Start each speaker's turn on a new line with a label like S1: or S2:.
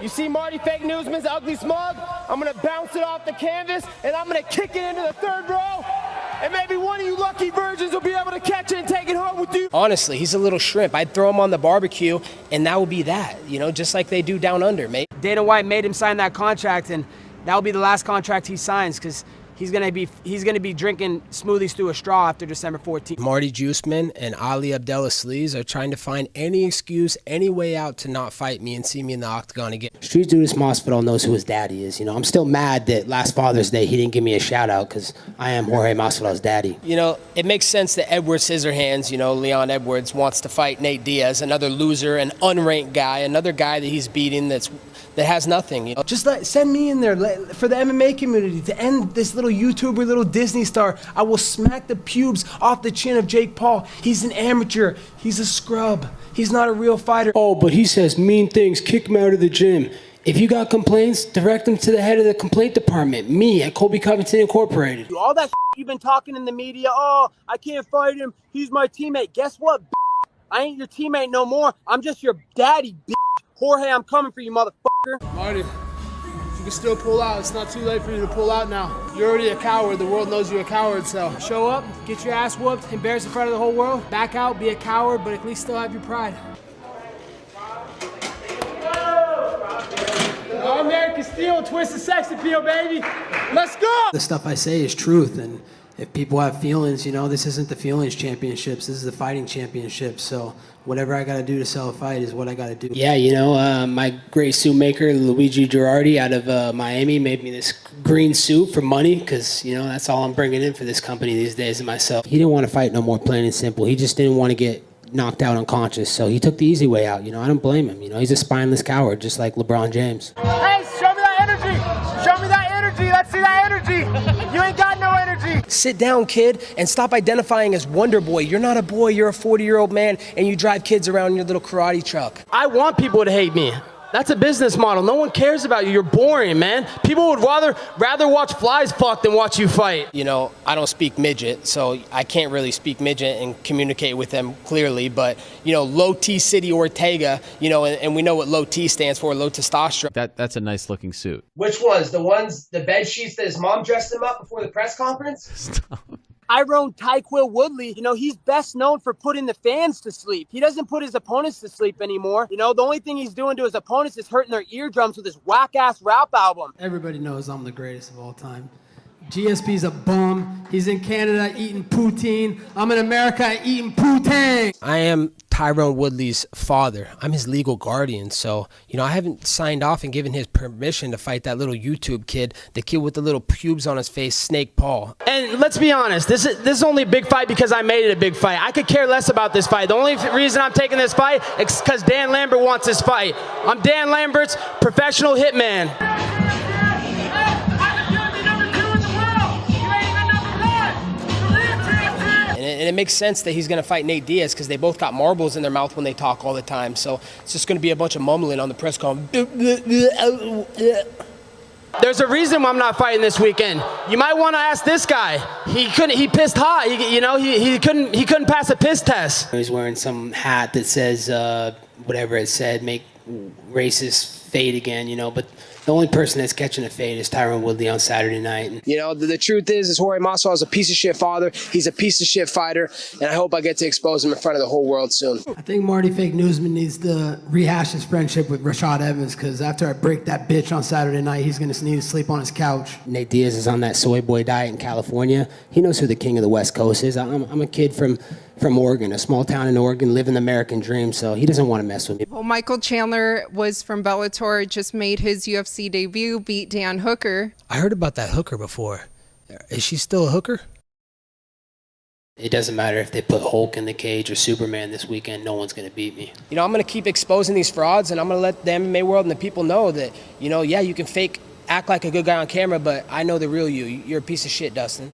S1: You see Marty Fake Newsman's ugly smug? I'm going to bounce it off the canvas, and I'm going to kick it into the third row, and maybe one of you lucky virgins will be able to catch it and take it home with you. Honestly, he's a little shrimp. I'd throw him on the barbecue, and that would be that, you know, just like they do down under, mate. Dana White made him sign that contract, and that will be the last contract he signs, because he's gonna be drinking smoothies through a straw after December 14th. Marty Juiceman and Ali Abdelaziz are trying to find any excuse, any way out to not fight me and see me in the octagon again.
S2: Street Judas Masvidal knows who his daddy is. You know, I'm still mad that last Father's Day he didn't give me a shout out because I am Jorge Masvidal's daddy.
S1: You know, it makes sense that Edward Scissorhands, you know, Leon Edwards wants to fight Nate Diaz, another loser, an unranked guy, another guy that he's beating that has nothing. You know?
S3: Just send me in there for the MMA community to end this little YouTuber, little Disney star. I will smack the pubes off the chin of Jake Paul. He's an amateur. He's a scrub. He's not a real fighter.
S2: Oh, but he says mean things. Kick him out of the gym. If you got complaints, direct them to the head of the complaint department, me at Colby Covington Incorporated.
S1: All that you've been talking in the media, oh, I can't fight him. He's my teammate. Guess what, I ain't your teammate no more. I'm just your daddy, Jorge, I'm coming for you, motherfucker.
S4: Marty, you can still pull out. It's not too late for you to pull out now. You're already a coward. The world knows you're a coward, so show up, get your ass whooped, embarrass in front of the whole world, back out, be a coward, but at least still have your pride. Oh, American Steel, Twisted Sex Appeal, baby. Let's go!
S3: The stuff I say is truth, and if people have feelings, you know, this isn't the feelings championships, this is the fighting championships, so whatever I gotta do to sell a fight is what I gotta do.
S2: Yeah, you know, my great suit maker, Luigi Girardi out of Miami, made me this green suit for money, because, you know, that's all I'm bringing in for this company these days and myself. He didn't want to fight no more, plain and simple. He just didn't want to get knocked out unconscious, so he took the easy way out. You know, I don't blame him. You know, he's a spineless coward, just like LeBron James.
S1: Hey, show me that energy! Show me that energy! Let's see that energy! You ain't got no energy! Sit down, kid, and stop identifying as Wonder Boy. You're not a boy, you're a 40-year-old man, and you drive kids around in your little karate truck. I want people to hate me. That's a business model. No one cares about you. You're boring, man. People would rather watch flies fuck than watch you fight. You know, I don't speak midget, so I can't really speak midget and communicate with them clearly, but, you know, low T City Ortega, you know, and we know what low T stands for, low testosterone.
S5: That's a nice looking suit.
S1: Which ones? The bed sheets that his mom dressed him up before the press conference?
S5: Stop.
S1: Tyrone Tyquill Woodley, you know, he's best known for putting the fans to sleep. He doesn't put his opponents to sleep anymore. You know, the only thing he's doing to his opponents is hurting their eardrums with his whack-ass rap album.
S3: Everybody knows I'm the greatest of all time. GSP's a bum. He's in Canada eating poutine. I'm in America eating poutine.
S1: I am Tyrone Woodley's father. I'm his legal guardian, so, you know, I haven't signed off and given his permission to fight that little YouTube kid, the kid with the little pubes on his face, Snake Paul. And let's be honest, this is only a big fight because I made it a big fight. I could care less about this fight. The only reason I'm taking this fight is because Dan Lambert wants this fight. I'm Dan Lambert's professional hitman. And it makes sense that he's going to fight Nate Diaz because they both got marbles in their mouth when they talk all the time. So it's just going to be a bunch of mumbling on the press conference. There's a reason why I'm not fighting this weekend. You might want to ask this guy. He pissed hot. He couldn't pass a piss test.
S2: He's wearing some hat that says whatever it said, make racist fade again, you know, but the only person that's catching a fade is Tyrone Woodley on Saturday night.
S1: You know, the truth is Jorge Masvidal is a piece of shit father. He's a piece of shit fighter, and I hope I get to expose him in front of the whole world soon.
S3: I think Marty Fake Newsman needs to rehash his friendship with Rashad Evans, because after I break that bitch on Saturday night, he's going to need to sleep on his couch.
S2: Nate Diaz is on that soy boy diet in California. He knows who the king of the West Coast is. I'm a kid from Oregon, a small town in Oregon, living the American dream, so he doesn't want to mess with me.
S6: Well, Michael Chandler was from Bellator, just made his UFC debut, beat Dan Hooker.
S1: I heard about that hooker before. Is she still a hooker?
S2: It doesn't matter if they put Hulk in the cage or Superman this weekend, no one's going to beat me.
S1: You know, I'm going to keep exposing these frauds, and I'm going to let the MMA world and the people know that, you know, yeah, you can act like a good guy on camera, but I know the real you. You're a piece of shit, Dustin.